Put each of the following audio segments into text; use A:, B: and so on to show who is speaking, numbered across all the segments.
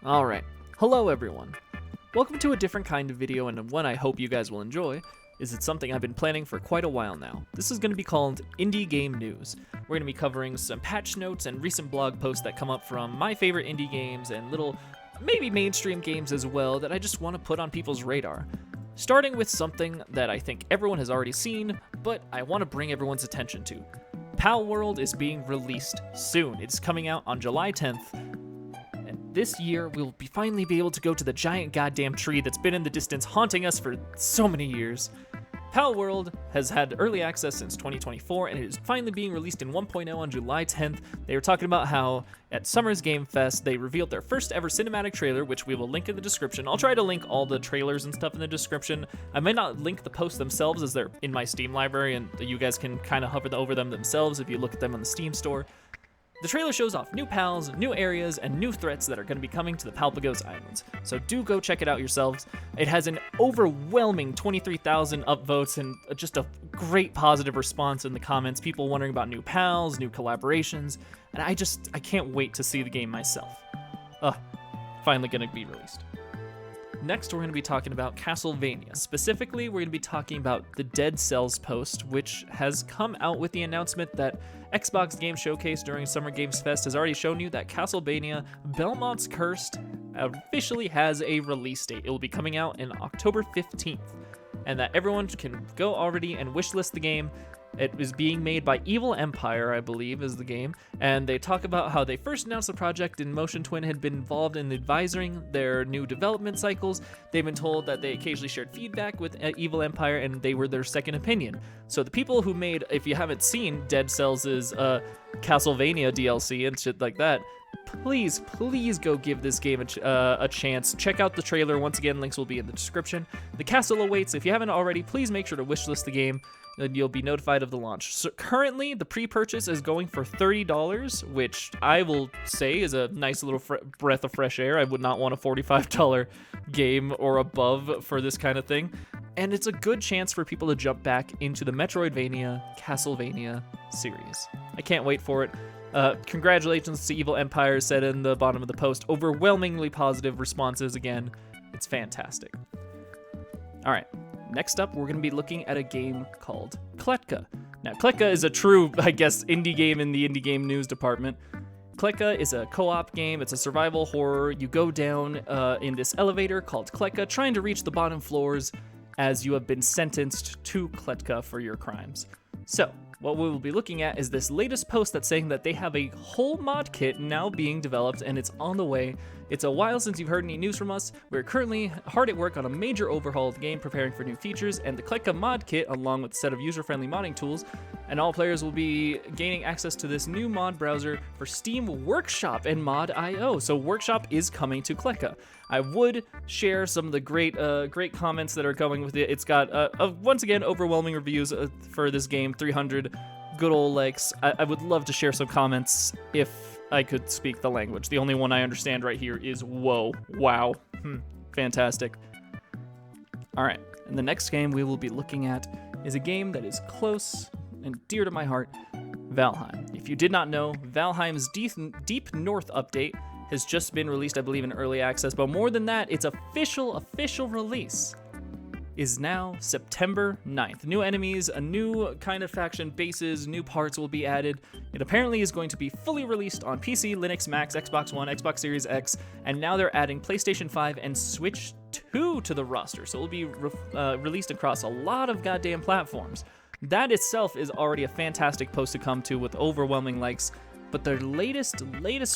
A: Alright, hello everyone. Welcome to a different kind of video, and one I hope you guys will enjoy, is it's something I've been planning for quite a while now. This is going to be called Indie Game News. We're going to be covering some patch notes and recent blog posts that come up from my favorite indie games and little, maybe mainstream games as well that I just want to put on people's radar. Starting with something that I think everyone has already seen, but I want to bring everyone's attention to. Palworld is being released soon. It's coming out on July 10th. And this year, we'll finally be able to go to the giant goddamn tree that's been in the distance haunting us for so many years. Palworld has had early access since 2024, and it is finally being released in 1.0 on July 10th. They were talking about how at Summer's Game Fest, they revealed their first ever cinematic trailer, which we will link in the description. I'll try to link all the trailers and stuff in the description. I might not link the posts themselves as they're in my Steam library, and you guys can kind of hover over them themselves if you look at them on the Steam store. The trailer shows off new pals, new areas, and new threats that are going to be coming to the Palpagos Islands, so do go check it out yourselves. It has an overwhelming 23,000 upvotes and just a great positive response in the comments, people wondering about new pals, new collaborations, and I can't wait to see the game myself. Finally going to be released. Next, we're going to be talking about Castlevania. Specifically, we're going to be talking about the Dead Cells post, which has come out with the announcement that Xbox Game Showcase during Summer Games Fest has already shown you that Castlevania Belmont's Cursed officially has a release date. It will be coming out in October 15th, and that everyone can go already and wishlist the game. It is being made by Evil Empire, I believe, is the game, and they talk about how they first announced the project and Motion Twin had been involved in advising their new development cycles. They've been told that they occasionally shared feedback with Evil Empire, and they were their second opinion. So the people who made, if you haven't seen Dead Cells' Castlevania DLC and shit like that, please go give this game a chance. Check out the trailer. Once again, links will be in the description. The castle awaits. If you haven't already, please make sure to wishlist the game, and you'll be notified of the launch. So currently, the pre-purchase is going for $30, which I will say is a nice little breath of fresh air. I would not want a $45 game or above for this kind of thing. And it's a good chance for people to jump back into the Metroidvania Castlevania series. I can't wait for it. Congratulations to Evil Empire, said in the bottom of the post. Overwhelmingly positive responses again. It's fantastic. All right, next up, we're going to be looking at a game called Kletka. Now, Kletka is a true, I guess, indie game in the indie game news department. Kletka is a co-op game. It's a survival horror. You go down in this elevator called Kletka, trying to reach the bottom floors as you have been sentenced to Kletka for your crimes. So, what we will be looking at is this latest post that's saying that they have a whole mod kit now being developed and it's on the way. It's a while since you've heard any news from us. We're currently hard at work on a major overhaul of the game, preparing for new features, and the Kletka mod kit, along with a set of user-friendly modding tools, and all players will be gaining access to this new mod browser for Steam Workshop and Mod.io. So Workshop is coming to Kletka. I would share some of the great comments that are going with it. It's got, once again, overwhelming reviews for this game, 300 good old likes. I would love to share some comments if I could speak the language. The only one I understand right here is whoa, wow, fantastic. All right, and the next game we will be looking at is a game that is close and dear to my heart, Valheim. If you did not know, Valheim's Deep North update has just been released, I believe, in early access, but more than that, its official release is now September 9th. New enemies, a new kind of faction, bases, new parts will be added. It apparently is going to be fully released on PC, Linux, Mac, Xbox One, Xbox Series X, and now they're adding PlayStation 5 and Switch 2 to the roster, so it will be released across a lot of goddamn platforms. That itself is already a fantastic post to come to with overwhelming likes, but their latest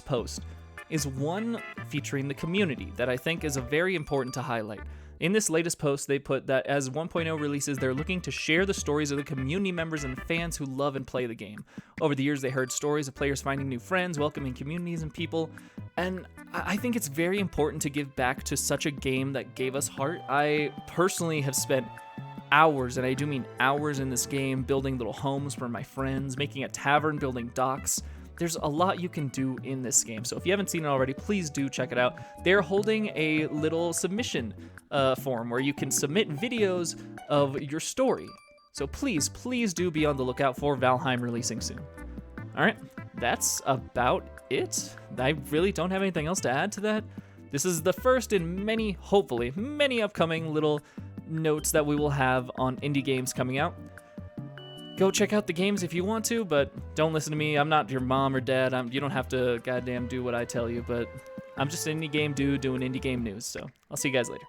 A: post is one featuring the community that I think is very important to highlight. In this latest post, they put that as 1.0 releases, they're looking to share the stories of the community members and fans who love and play the game. Over the years, they heard stories of players finding new friends, welcoming communities and people, and I think it's very important to give back to such a game that gave us heart. I personally have spent hours, and I do mean hours in this game, building little homes for my friends, making a tavern, building docks. There's a lot you can do in this game, so if you haven't seen it already, please do check it out. They're holding a little submission form where you can submit videos of your story. So please do be on the lookout for Valheim releasing soon. All right, that's about it. I really don't have anything else to add to that. This is the first in many, hopefully, many upcoming little notes that we will have on indie games coming out. Go check out the games if you want to, but don't listen to me. I'm not your mom or dad. You don't have to goddamn do what I tell you, but I'm just an indie game dude doing indie game news, so I'll see you guys later.